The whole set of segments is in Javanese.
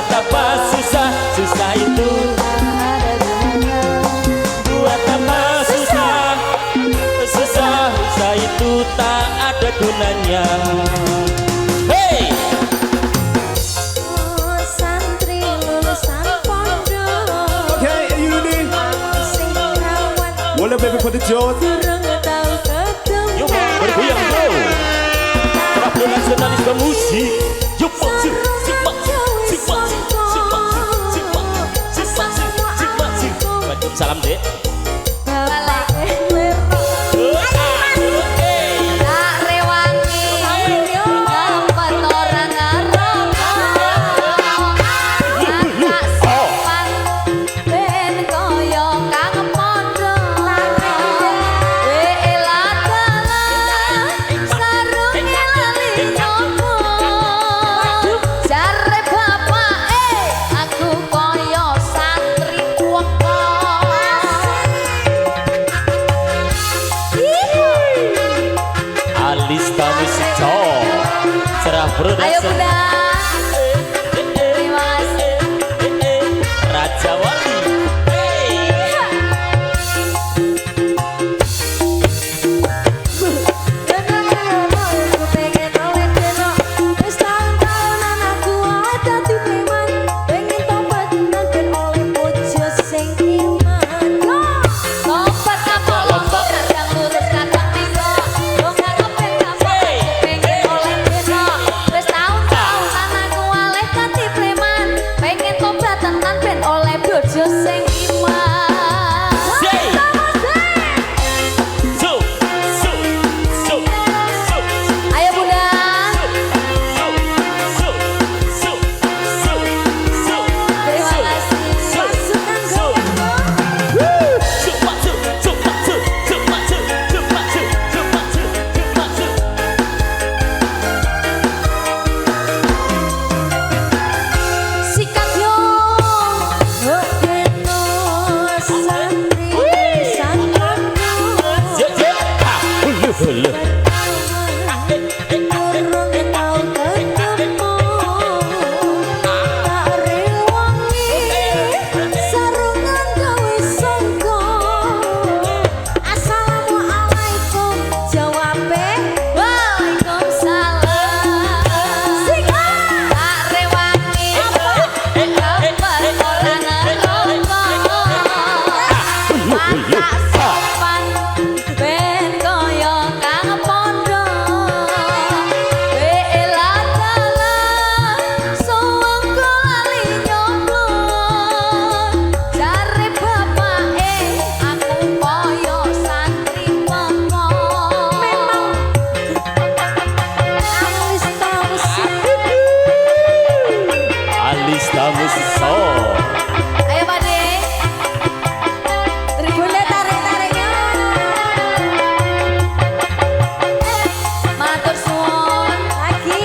Buat apa susah, susah itu buat apa susah, susah, susah itu tak ada gunanya. Hey! Santri lulusan pondok. Okay, you ready? Sing rawat Wala baby for the Jones. durung tau ketemu. Yuk bergoyang bro. Terapkan nasionalisme musik. Yuk maju, sik maju, sik maju, sik maju, sik maju, sik maju, sik maju. Waalaikumsalam dek. Bapak Lero. Tak rewangi ngempet orang ngaroko. Agak sopan ben koyo kang pondok. Elah dalah sarunge lali nyoba. Jare bapake aku koyo santri woko. Alista Musiko Cerah Ayo production bunda. Terima kasih. Raja Wali. Hey. Sing iman. Say. So, so, so, so, Ayo bunda. so, so, so, so, so. Terima kasih. Masukkan goyang. Cepat, cepat, cepat, cepat, cepat, cepat, cepat, cepat. Sikat yo. Hodeno santri santri. Ya, ya. Ah, hulu, hulu. Durung tau ketemu. Tak rewangi sarungan gawe sangka. Assalamualaikum jawabe waalaikumsalam. Tak rewangi ngempet orang ngeroko. Mata sopan ben koyo kang pondok. Elah dalah sewengko lali nyoblon. Jare bapake aku koyo santri memo. Memang alis tahu Alista Musiko. Ayo Pak De. Tribunnya tarik-tariknya. Matur suwun lagi.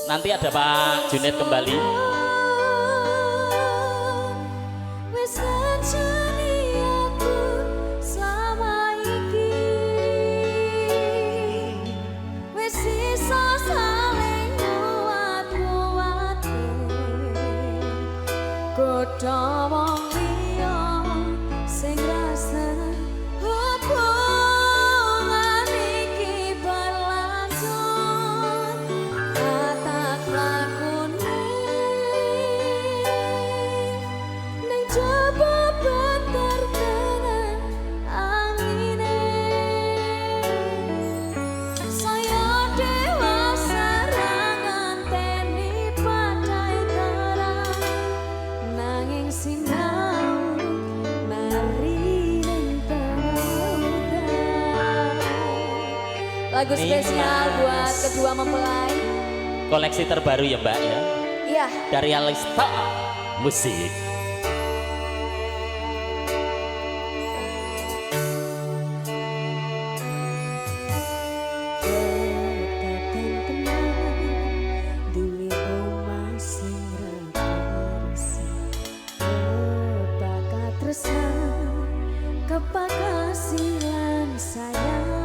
Nanti ada Pak Junet kembali. Wis ajeni aku selama iki. Wis iso saling Lagu spesial buat kedua mempelai. Koleksi terbaru ya Mbak ya. Iya. Dari Alista Musik. Kepakasilan sayang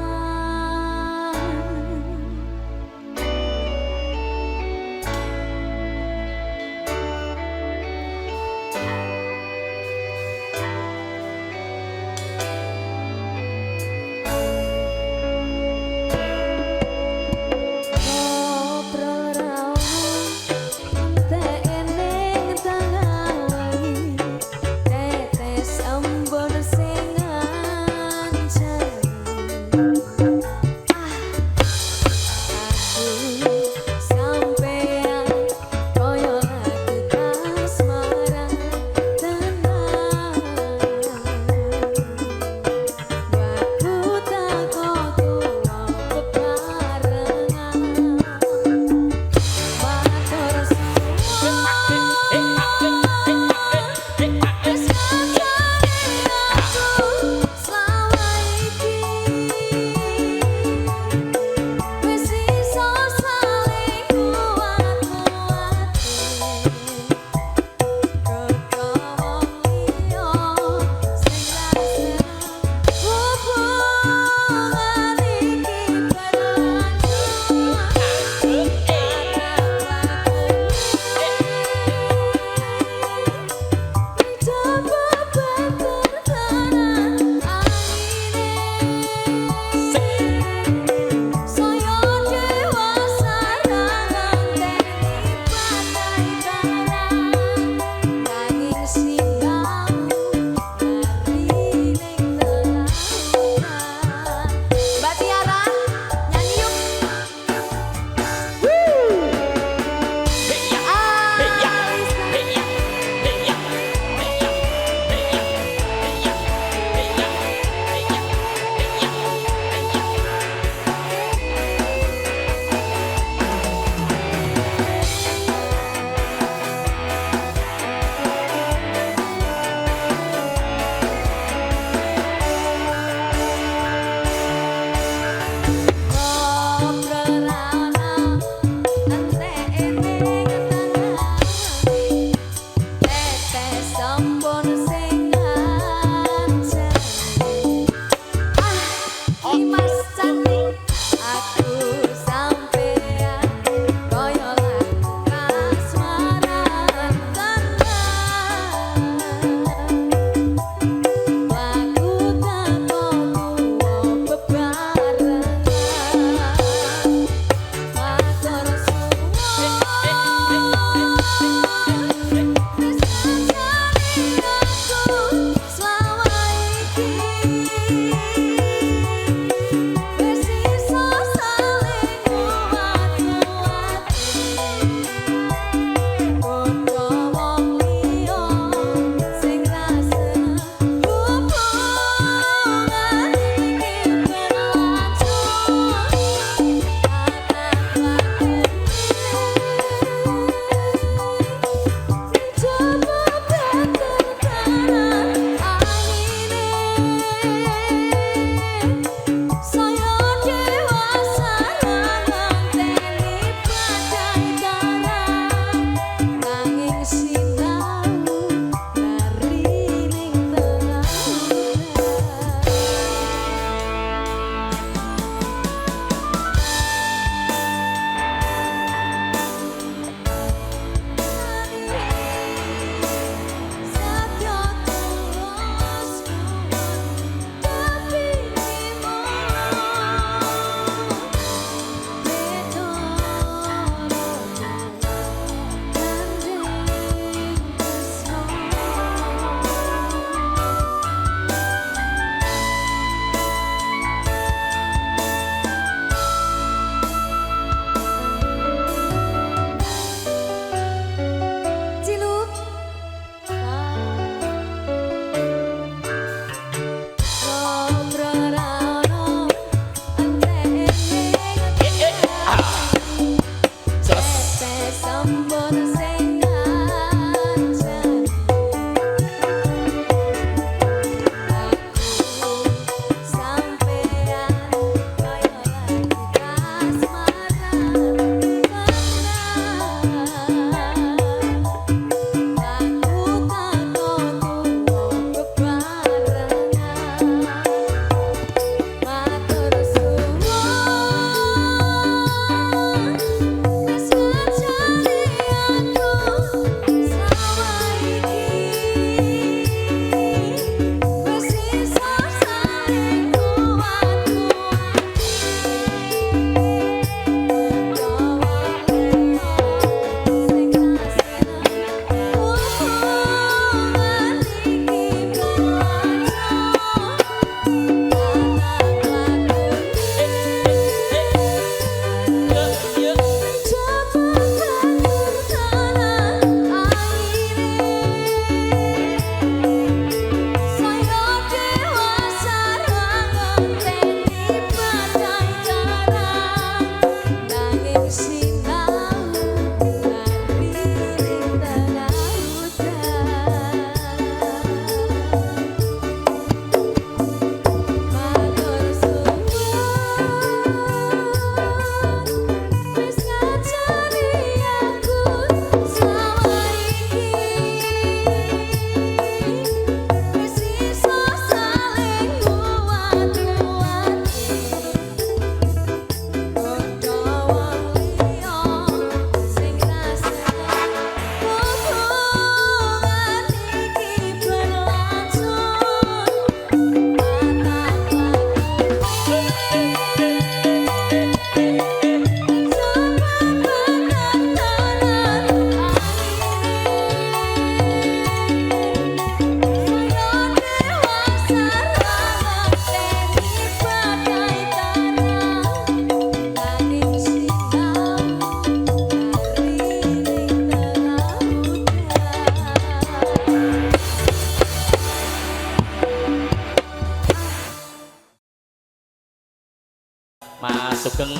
Mas Sugeng.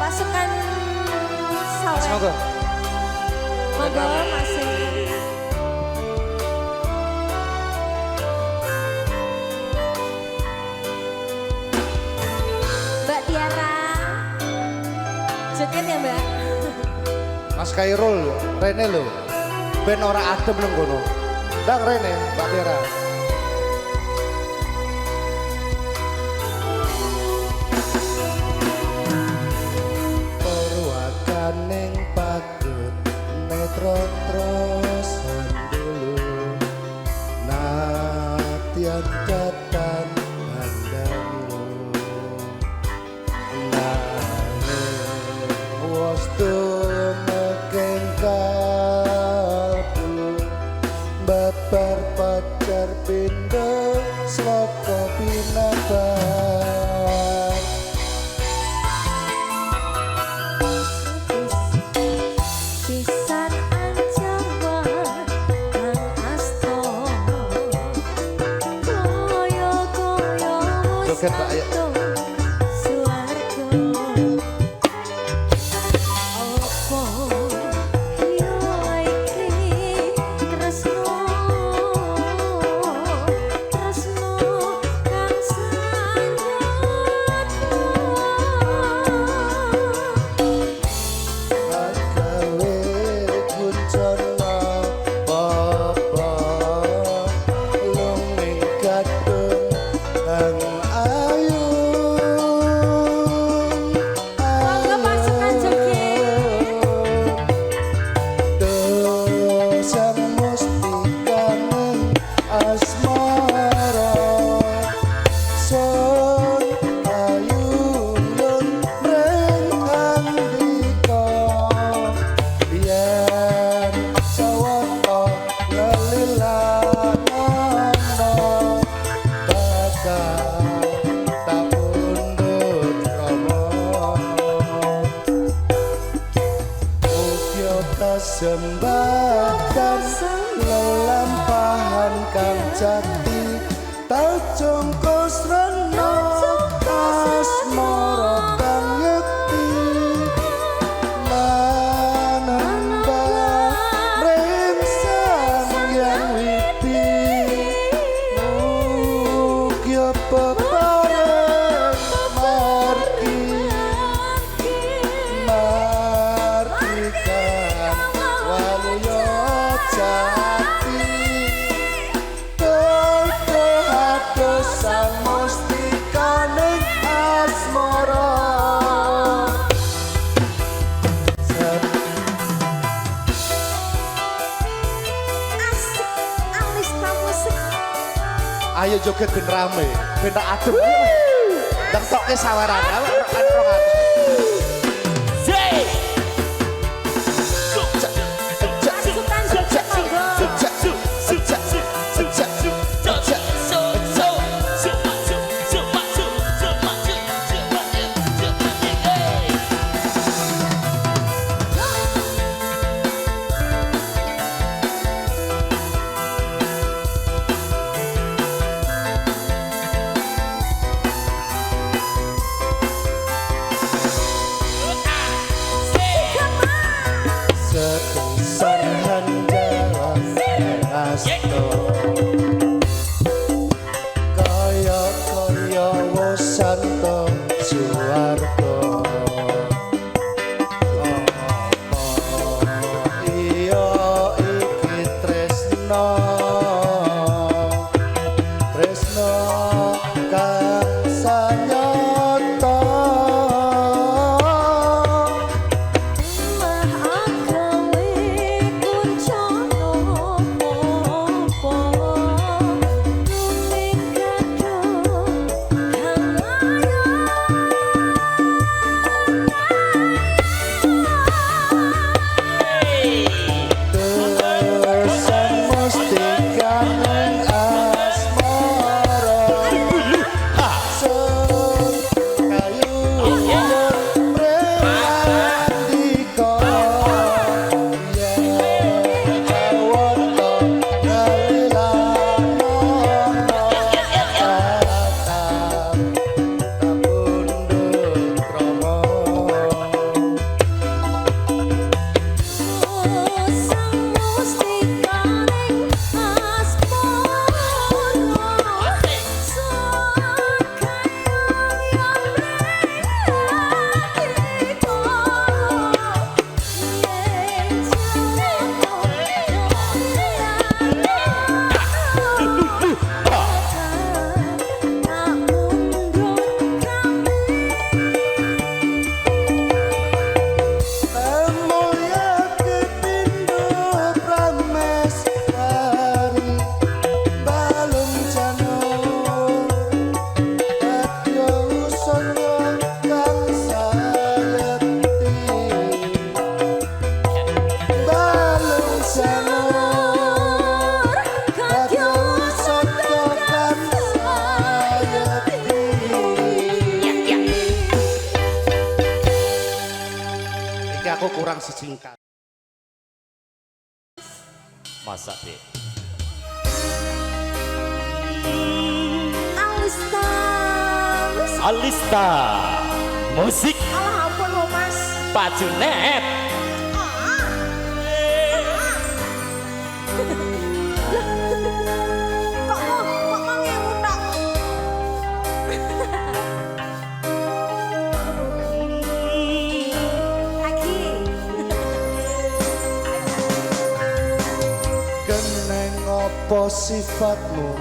Pasukan Sawer. Monggo. Monggo Mas. Mbak Tiara. Joget ya Mbak. Mas Kairul, Rene lho. Ben ora adem nang kono. Ndang Rene, Mbak Tera. Perwakaning pagut netro terus dulu. Natian datang pandangu. Was tumeken kalbu babar pacar pindo sloko pinabar Pisan ancaman kang asto Koyo-koyo Joget, Mbak, ayo. Suarga Opo yo iki tresno kang sanjata agawe kuncana papa lunging gadung ang ayu Monggo pasukan joget. Dosang mustikaning asmara son ayun reng andika yen sawata lelilanana bakal tak pundhut rama Ukyota sembahkan lelampahan kang jati tajung kusrena asmara kang yekti manembah ringsan yang witi Ukyo pepareng margi martikan waluyo jati Toto hadosan mustikaning asmara Asik alis musik. Ayo joget ben rame, ben tak adem. Ndang toke saweran, awak kan 200. Say. Pasukan joget monggo. Setusan handaran asto kaya wasanto suwarto iya iki tresno kang sanyata aku kurang sesingkat. Masa dek. Alista musik Alah ampun lo mas. Pak Junet. Kok mau ngewu tok? Lagi. Keneng opo sifatmu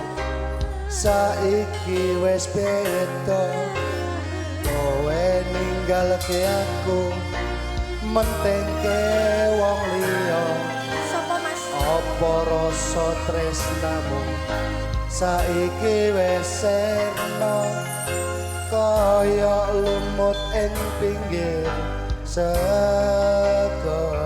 saiki wes beda, kowe ninggalke aku mentengke wong liya. Sopo mas? Apa rasa tresnamu saiki wes serna kaya lumut ing pinggir segara.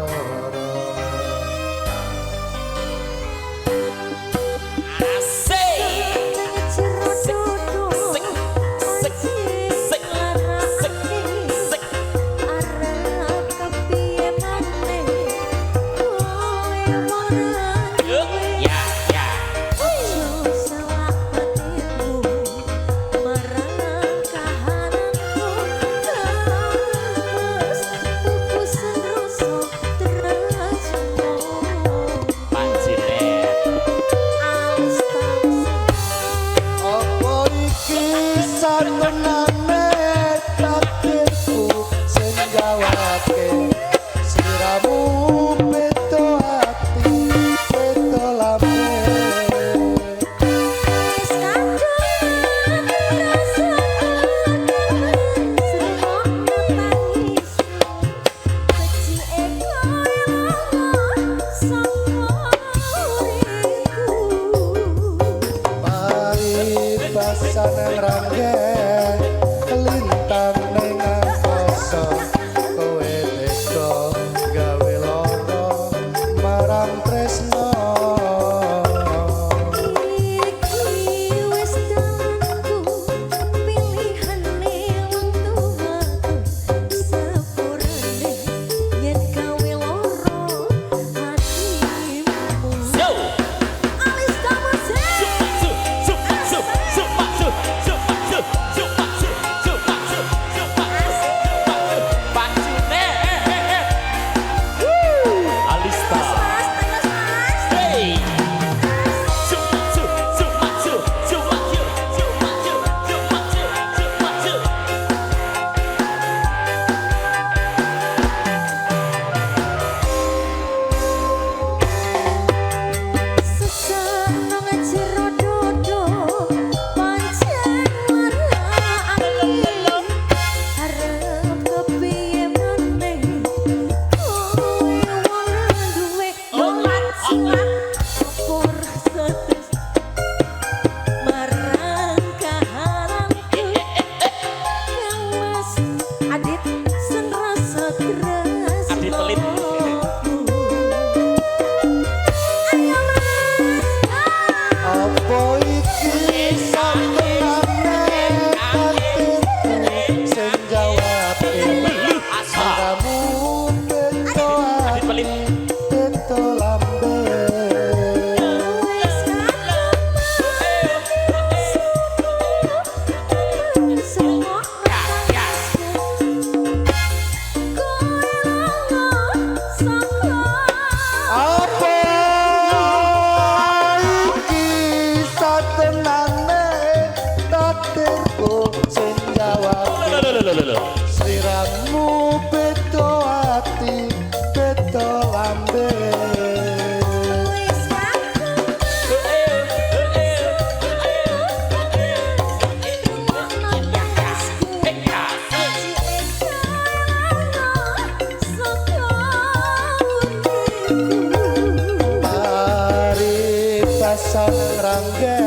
Sanang rangge kelintang ning angkasa, kowe beda gawe lara marang tresno. Iki wis dalanku pilihane wong tuwaku, sepurane yen gawe lara hatimu. Alista musik. Sliramu beda ati, beda lambe. Mari pasang rangga